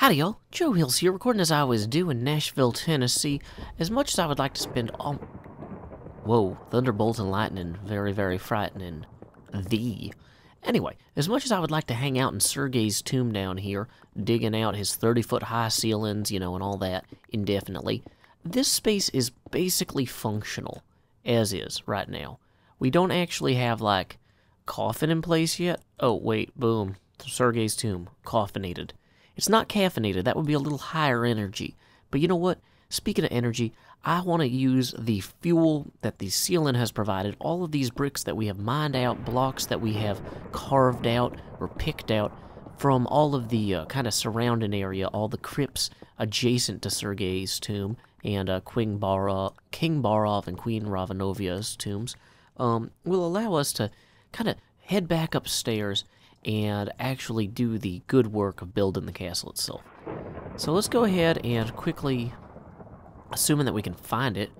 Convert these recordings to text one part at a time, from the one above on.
Howdy y'all, Joe Hills here, recording as I always do in Nashville, Tennessee. As much as I would like to spend all... Whoa, thunderbolt and lightning, very, very frightening. Anyway, as much as I would like to hang out in Sergei's tomb down here, digging out his 30-foot high ceilings, and all that, indefinitely, this space is basically functional, as is, right now. We don't actually have, like, coffin in place yet. Oh, wait, boom, Sergei's tomb, coffinated. It's not caffeinated, that would be a little higher energy. But you know what? Speaking of energy, I want to use the fuel that the ceiling has provided, all of these bricks that we have mined out, blocks that we have carved out or picked out from all of the kind of surrounding area, all the crypts adjacent to Sergei's tomb and King Barov and Queen Ravenovia's tombs, will allow us to kind of head back upstairs and actually do the good work of building the castle itself. So let's go ahead and quickly, assuming that we can find it,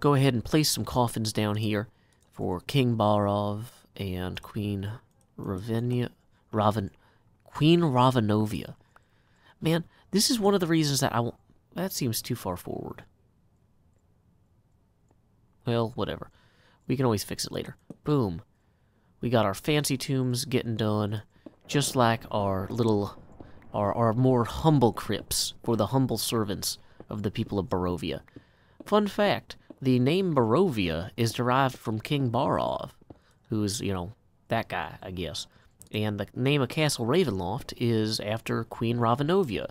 go ahead and place some coffins down here for King Barov and Queen Ravenovia. Man, this is one of the reasons that that seems too far forward. Well, whatever. We can always fix it later. Boom. We got our fancy tombs getting done, just like our little, our more humble crypts for the humble servants of the people of Barovia. Fun fact, the name Barovia is derived from King Barov, who's, that guy, I guess. And the name of Castle Ravenloft is after Queen Ravenovia,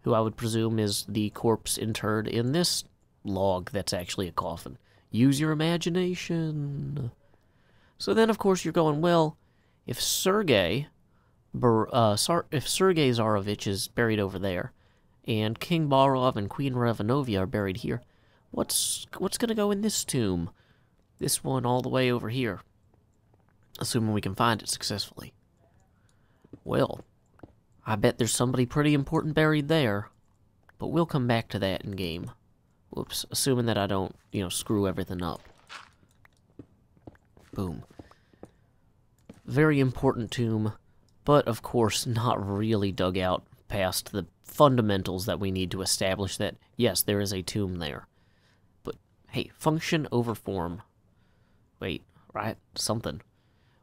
who I would presume is the corpse interred in this log that's actually a coffin. Use your imagination. So then, of course, you're going, well, if Sergei Zarovich is buried over there, and King Barov and Queen Ravenovia are buried here, what's going to go in this tomb? This one all the way over here, assuming we can find it successfully. Well, I bet there's somebody pretty important buried there, but we'll come back to that in game. Whoops, assuming that I don't, screw everything up. Boom. Very important tomb, but of course not really dug out past the fundamentals that we need to establish that, yes, there is a tomb there. But, hey, function over form. Wait, right? Something.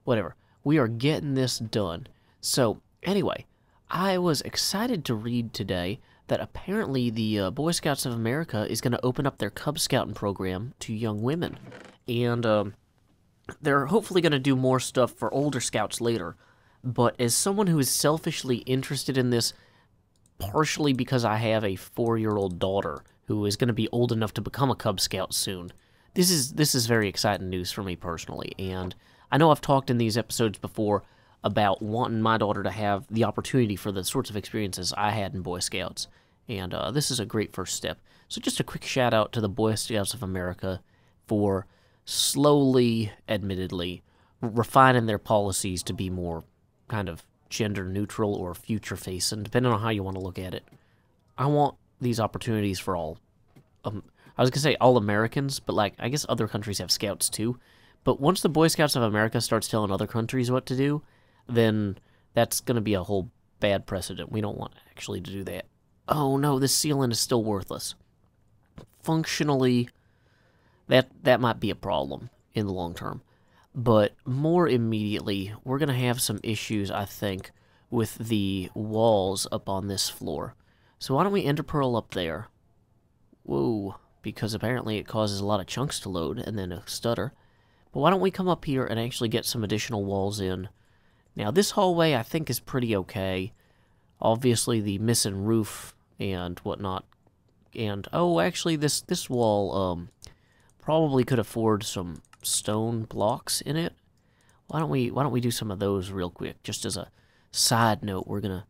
Whatever. We are getting this done. So, anyway, I was excited to read today that apparently the Boy Scouts of America is going to open up their Cub Scouting program to young women. And, they're hopefully going to do more stuff for older scouts later, but as someone who is selfishly interested in this, partially because I have a 4-year-old daughter who is going to be old enough to become a Cub Scout soon, this is very exciting news for me personally. And I know I've talked in these episodes before about wanting my daughter to have the opportunity for the sorts of experiences I had in Boy Scouts, and this is a great first step. So just a quick shout out to the Boy Scouts of America for slowly, admittedly, refining their policies to be more kind of gender neutral or future facing, depending on how you want to look at it. I want these opportunities for all, I was going to say all Americans, but I guess other countries have scouts too. But once the Boy Scouts of America starts telling other countries what to do, then that's going to be a whole bad precedent. We don't want actually to do that. Oh no, this ceiling is still worthless. Functionally, that might be a problem in the long term. But more immediately, we're going to have some issues, I think, with the walls up on this floor. So why don't we ender pearl up there? Whoa, because apparently it causes a lot of chunks to load and then a stutter. But why don't we come up here and actually get some additional walls in? Now, this hallway I think is pretty okay. Obviously, the missing roof and whatnot. And, oh, actually, this wall, probably could afford some stone blocks in it. Why don't we do some of those real quick? Just as a side note, we're gonna...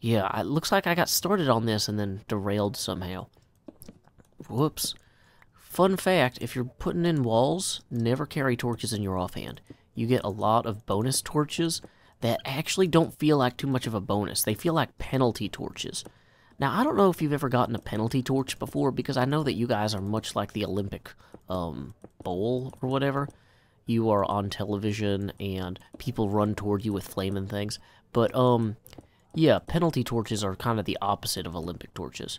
Yeah, it looks like I got started on this and then derailed somehow. Whoops. Fun fact, if you're putting in walls, never carry torches in your offhand. You get a lot of bonus torches that actually don't feel like too much of a bonus. They feel like penalty torches. Now, I don't know if you've ever gotten a penalty torch before, because I know that you guys are much like the Olympic bowl or whatever. You are on television, and people run toward you with flaming things. But Yeah, penalty torches are kind of the opposite of Olympic torches.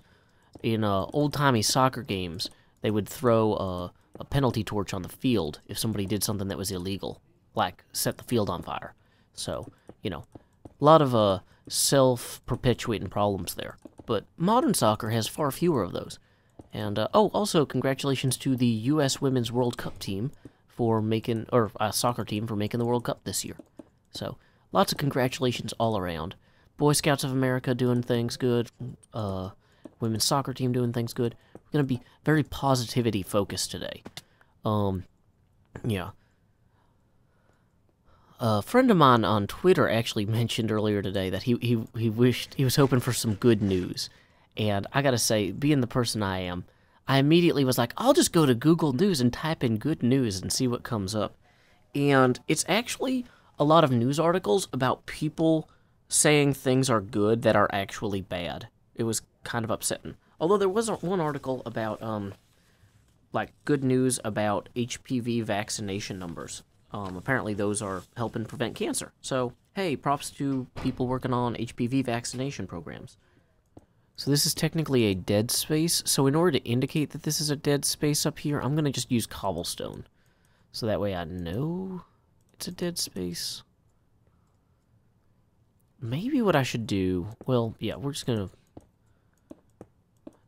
In old-timey soccer games, they would throw a penalty torch on the field if somebody did something that was illegal, like set the field on fire. So, you know, a lot of self-perpetuating problems there. But modern soccer has far fewer of those. And, also, congratulations to the U.S. Women's World Cup team for making, or soccer team for making the World Cup this year. So, lots of congratulations all around. Boy Scouts of America doing things good. Women's soccer team doing things good. We're going to be very positivity focused today. Yeah. A friend of mine on Twitter actually mentioned earlier today that he wished, he was hoping for some good news. And I gotta say, being the person I am, I immediately was like, I'll just go to Google News and type in good news and see what comes up. And it's actually a lot of news articles about people saying things are good that are actually bad. It was kind of upsetting. Although there was one article about, like, good news about HPV vaccination numbers. Apparently those are helping prevent cancer. So, hey, props to people working on HPV vaccination programs. So this is technically a dead space. So in order to indicate that this is a dead space up here, I'm going to just use cobblestone. So that way I know it's a dead space. Maybe what I should do... Well, yeah, we're just going to...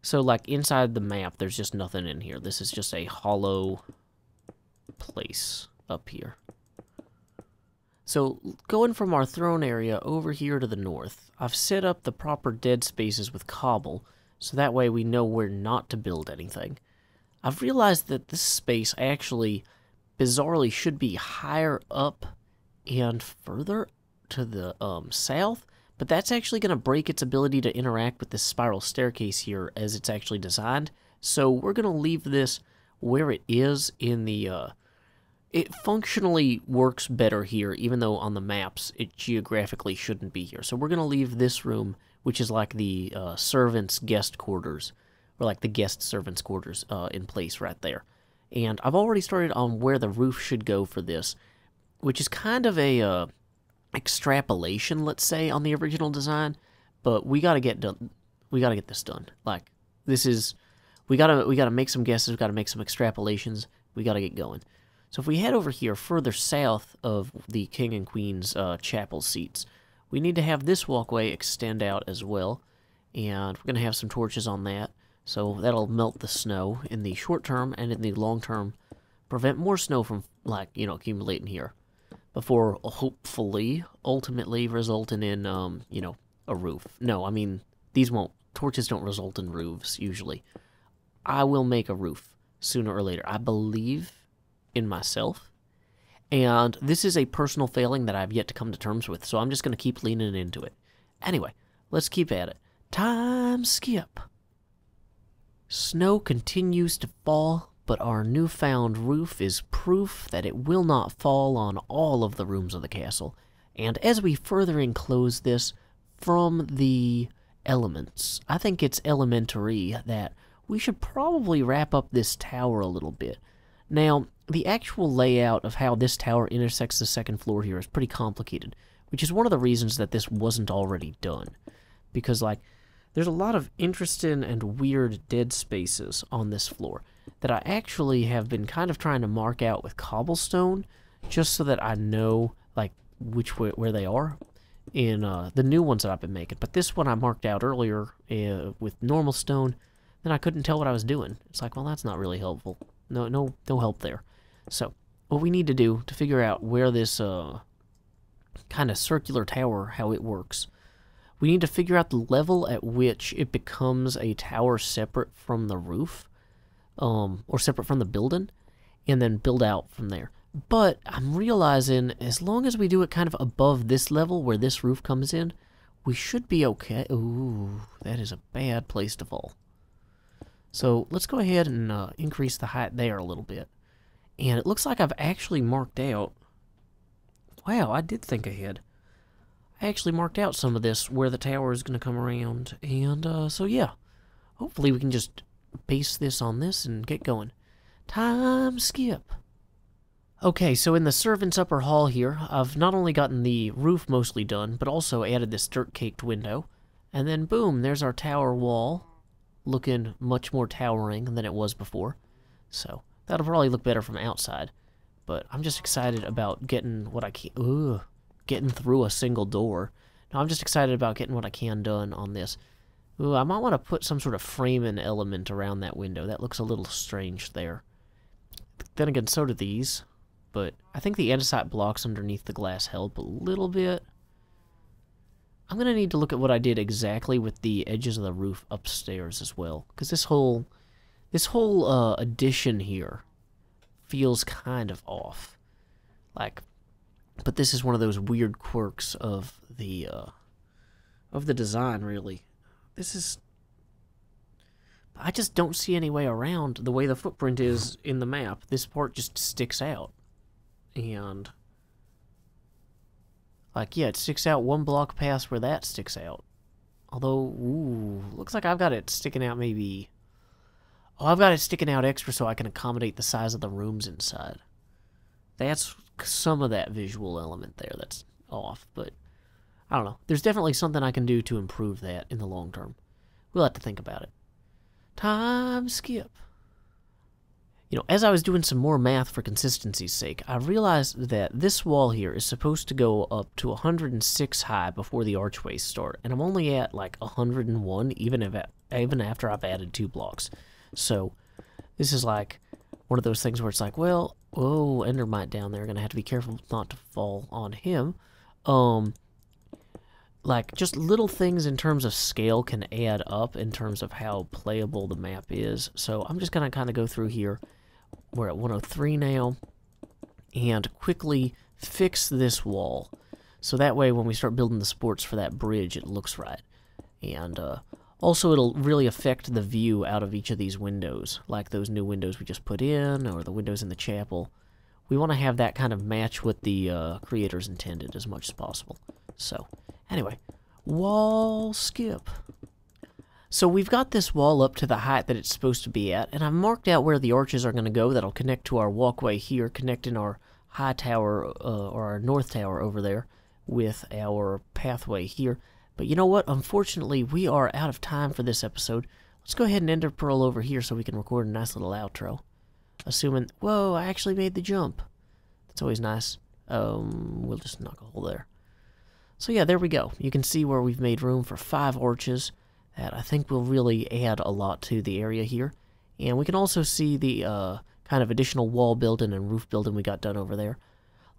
So, like, inside the map, there's just nothing in here. This is just a hollow place up here. So, going from our throne area over here to the north, I've set up the proper dead spaces with cobble, so that way we know where not to build anything. I've realized that this space actually, bizarrely, should be higher up and further to the south, but that's actually going to break its ability to interact with this spiral staircase here as it's actually designed. So we're going to leave this where it is in the... it functionally works better here, even though on the maps it geographically shouldn't be here. So we're going to leave this room, which is like the servants' guest quarters, or like the guest servants' quarters in place right there. And I've already started on where the roof should go for this, which is kind of a... extrapolation, let's say, on the original design, but we gotta get done. We gotta get this done. Like, this is, we gotta make some guesses. We gotta make some extrapolations. We gotta get going. So if we head over here, further south of the King and Queen's chapel seats, we need to have this walkway extend out as well, and we're gonna have some torches on that. So that'll melt the snow in the short term, and in the long term, prevent more snow from, like, you know, accumulating here. Before hopefully ultimately resulting in, you know, a roof. No, I mean, torches don't result in roofs, usually. I will make a roof sooner or later. I believe in myself, and this is a personal failing that I've yet to come to terms with, so I'm just going to keep leaning into it. Anyway, let's keep at it. Time skip. Snow continues to fall, but our newfound roof is proof that it will not fall on all of the rooms of the castle. And as we further enclose this from the elements, I think it's elementary that we should probably wrap up this tower a little bit. Now, the actual layout of how this tower intersects the second floor here is pretty complicated, which is one of the reasons that this wasn't already done. Because, like, there's a lot of interesting and weird dead spaces on this floor that I actually have been kind of trying to mark out with cobblestone, just so that I know, like, where they are in the new ones that I've been making. But this one I marked out earlier with normal stone, then I couldn't tell what I was doing. It's like, well, that's not really helpful. No help there. So, what we need to do to figure out where this kind of circular tower, how it works, we need to figure out the level at which it becomes a tower separate from the roof, or separate from the building, and then build out from there. But I'm realizing as long as we do it kind of above this level where this roof comes in, we should be okay. Ooh, that is a bad place to fall. So let's go ahead and increase the height there a little bit. And it looks like I've actually marked out... Wow, I did think ahead. I actually marked out some of this where the tower is going to come around. And so yeah, hopefully we can just base this on this and get going. Time skip. Okay, so in the servants' upper hall here, I've not only gotten the roof mostly done, but also added this dirt-caked window. And then boom, there's our tower wall, looking much more towering than it was before. So that'll probably look better from outside. But I'm just excited about getting what I can... getting through a single door. Now I'm just excited about getting what I can done on this. Ooh, I might want to put some sort of framing element around that window. That looks a little strange there. Then again, so do these. But I think the andesite blocks underneath the glass help a little bit. I'm going to need to look at what I did exactly with the edges of the roof upstairs as well. Because this whole addition here feels kind of off. Like, but this is one of those weird quirks of the design, really. This is... I just don't see any way around the way the footprint is in the map. This part just sticks out. And... like, yeah, it sticks out one block past where that sticks out. Although, ooh, looks like I've got it sticking out maybe... oh, I've got it sticking out extra so I can accommodate the size of the rooms inside. That's some of that visual element there that's off, but I don't know. There's definitely something I can do to improve that in the long term. We'll have to think about it. Time skip. You know, as I was doing some more math for consistency's sake, I realized that this wall here is supposed to go up to 106 high before the archways start, and I'm only at like 101 even after I've added 2 blocks. So this is like one of those things where it's like, well, oh, Endermite down there, gonna have to be careful not to fall on him. Like, just little things in terms of scale can add up in terms of how playable the map is. So I'm just gonna kind of go through here. We're at 103 now, and quickly fix this wall. So that way when we start building the supports for that bridge, it looks right. And also it'll really affect the view out of each of these windows, like those new windows we just put in, or the windows in the chapel. We want to have that kind of match what the creators intended as much as possible. So, anyway, wall skip. So we've got this wall up to the height that it's supposed to be at, and I've marked out where the arches are going to go that'll connect to our walkway here, connecting our high tower, or our north tower over there, with our pathway here. But you know what? Unfortunately, we are out of time for this episode. Let's go ahead and ender pearl over here so we can record a nice little outro. Assuming, whoa, I actually made the jump. That's always nice. We'll just knock a hole there. So yeah, there we go. You can see where we've made room for 5 arches. That I think will really add a lot to the area here. And we can also see the kind of additional wall building and roof building we got done over there.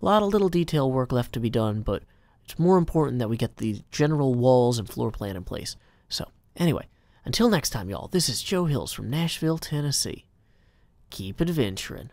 A lot of little detail work left to be done, but it's more important that we get the general walls and floor plan in place. So, anyway, until next time, y'all, this is Joe Hills from Nashville, Tennessee. Keep adventuring.